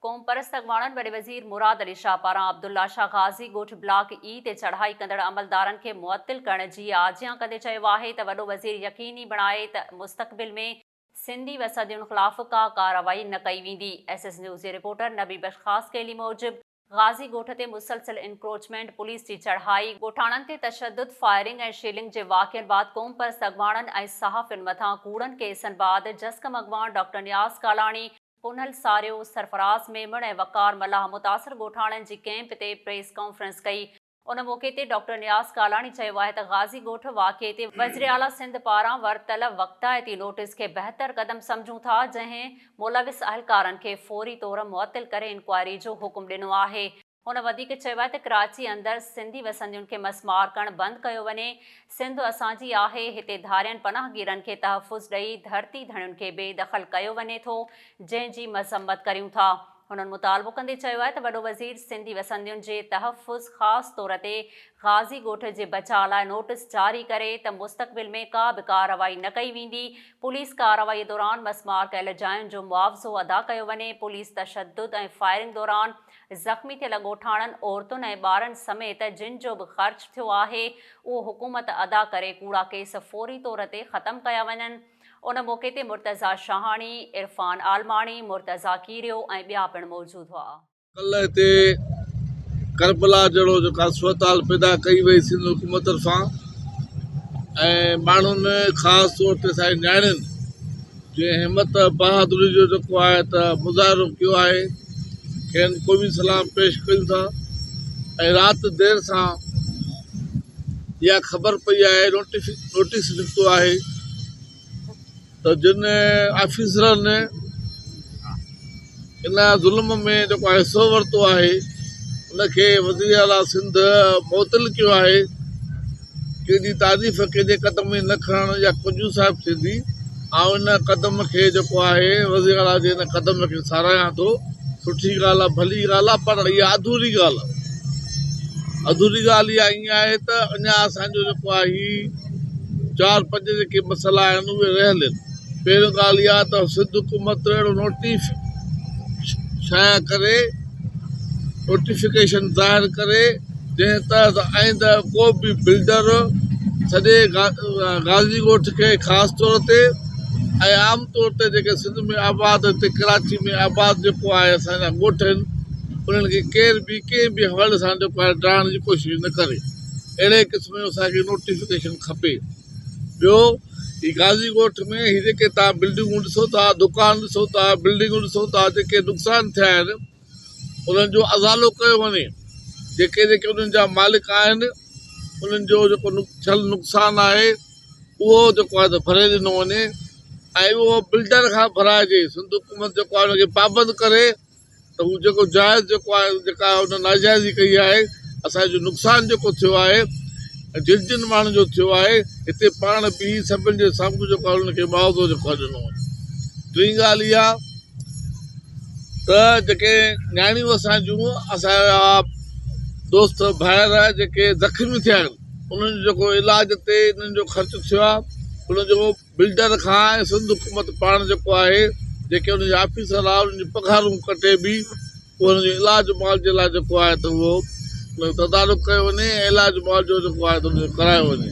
क़ौम परस्त अॻवाणनि वॾे वज़ीर मुराद अली शाह पारां अब्दुल्ला शाह गाज़ी ॻोठ ब्लॉक ई ते चढ़ाई कंदड़ अमलदारनि खे मुअत्तिल करण जी आजियां कंदे चयो आहे त वॾो वज़ीर यकीनी बणाए त मुस्तक़बिल में सिंधी वसदियुनि ख़िलाफ़ का कार्रवाई न कई वेंदी। SS न्यूज़ जे रिपोर्टर नबी बख्श ख़ास कैली मूजिब गाज़ी ॻोठ ते मुसलसिल इंक्रोचमेंट पुलिस जी चढ़ाई ॻोठाणनि ते तशद्दुद फायरिंग ऐं शेलिंग जे वाक़िअनि बाद क़ौम परस्त अॻवाणनि ऐं सहाफ़ियुनि मथां कूड़नि केसनि बाद जस्कम अॻवान डॉक्टर नियाज़ कालाणी पुनल सारियो सरफराज़ मेमण ऐं वकार मल्लाह मुतासिर ॻोठाणनि जी कैंप ते प्रेस कॉन्फ्रेंस कई। उन मौक़े ते डॉक्टर नियाज़ कालाणी चयो आहे त गाज़ी ॻोठ वाक़िए ते वज़ीर आला सिंध पारां वरितल वक़्तायती नोटिस खे बहितर क़दम सम्झूं था, जंहिं मुलविस अहलकारनि खे फ़ौरी तौर मुअत्तिल करे इंक्वायरी जो हुकुम ॾिनो आहे। हुन वधीक चयो आहे त कराची अंदरि सिंधी वसंदियुनि खे मसमार करणु बंदि कयो वञे। सिंध असांजी आहे, हिते धारियनि पनाहगीरनि खे तहफ़ुज़ ॾेई धरती धणियुनि खे बेदख़ल कयो वञे थो, जंहिंजी मज़म्मत करियूं था। हुननि मुतालबो कंदे चयो आहे त वॾो वज़ीर सिंधी वसंदियुनि जे तहफ़ुज़ ख़ासि तौर ते गाज़ी ॻोठ जे बचाव लाइ नोटिस जारी करे त मुस्तक़बिल में का बि कार्रवाई न कई वेंदी। पुलिस कार्रवाई दौरान मसमार कयल जायुनि जो मुआवज़ो अदा कयो वञे। पुलिस तशद्दुद ऐं फायरिंग दौरान ज़ख़्मी थियल ॻोठाणनि, औरतुनि ऐं ॿारनि समेत जिन जो बि ख़र्च थियो आहे उहो हुकूमत अदा करे कूड़ा केस फ़ौरी तौर ते ख़तमु कया वञनि। उन मौक़े ते मुर्तज़ा शाहानी, इरफान आलमाणी, मुर्तज़ा कीरियो ऐं ॿिया पिणु मौजूदु हुआ। कल्ह हिते करबला जहिड़ो जेका अस्पताल पैदा कई वई सिंध हुकूमत तरफ़ां ऐं माण्हुनि ख़ासि तौर ते असांजी नियाणियुनि जे हिमत बहादुरी जो जेको आहे त मुज़ाहिरो कयो आहे, खेनि क़ौमी सलाम पेश कयूं था। ऐं राति देरि सां इहा ख़बर पई आहे, नोटिस निकितो आहे त जिन ऑफिसरनि इन ज़ुल्म में जेको आहे हिसो वरितो आहे उनखे वज़ीर आला सिंध मुअत्तिल कयो आहे। कंहिंजी तारीफ़ कंहिंजे क़दम में न खणण या कुझु साहिब थींदी, ऐं इन क़दम खे जेको आहे वज़ीर आला जे इन क़दम खे साराहियां थो। सुठी ॻाल्हि आहे, भली ॻाल्हि आहे, पर इहा अधूरी ॻाल्हि आहे। अधूरी ॻाल्हि इहा ईअं आहे त अञा असांजो जेको आहे ही 4-5 जेके मसइला आहिनि उहे रहियल आहिनि। पहिरियों ॻाल्हि इहा त सिंध हुकूमत अहिड़ो नोटिफिकेशन ज़ाहिर करे जंहिं तहत आईंदह को बि बिल्डर सॼे गाज़ी ॻोठ खे ख़ासि तौर ते ऐं आम तौर ते जेके सिंध में आबाद, हिते कराची में आबाद जेको आहे असांजा ॻोठ आहिनि, उन्हनि खे केर बि कंहिं बि हवाले सां जेको आहे ॾाइण जी कोशिशि न करे। अहिड़े क़िस्म जो असांखे नोटिफिकेशन खपे। ॿियो, ही गाज़ी ॻोठ में ही जेके तव्हां बिल्डिंगूं ॾिसो था, दुकान ॾिसो था, बिल्डिंगूं ॾिसो था, जेके नुक़सान थिया आहिनि उन्हनि जो अज़ालो कयो वञे। जेके उन्हनि जा मालिक आहिनि उन्हनि जो जेको थियल नुक़सानु आहे उहो जेको आहे त भरे ॾिनो वञे ऐं उहो बिल्डर खां भराइजे। सिंध हुकूमत जेको आहे उनखे पाबंद करे त हू जेको जाइज़ जेको आहे, जेका उन नाजाइज़ी कई आहे, असांजो नुक़सानु जेको थियो आहे जिन माण्हुनि जो थियो आहे, हिते पाण बि सभिनि जे साम्हूं जेको आहे उनखे मुआवज़ो जेको आहे ॾिनो वञे। टीं ॻाल्हि इहा त जेके नियाणियूं असांजूं, असांजा दोस्त भाइर जेके ज़ख़्मी थिया आहिनि, उन्हनि जो जेको इलाज ते इन्हनि जो ख़र्चु थियो आहे, उनजो बिल्डर खां ऐं सिंध हुकूमत पाण जेको आहे, जेके उनजा ऑफिसर आहे उन्हनि जी पघारूं कटे बि उनजो इलाज मुआवज़े जे लाइ जेको आहे त उहो तदारुक कयो वञे ऐं इलाज मुआवज़ो जेको आहे त उनजो करायो वञे।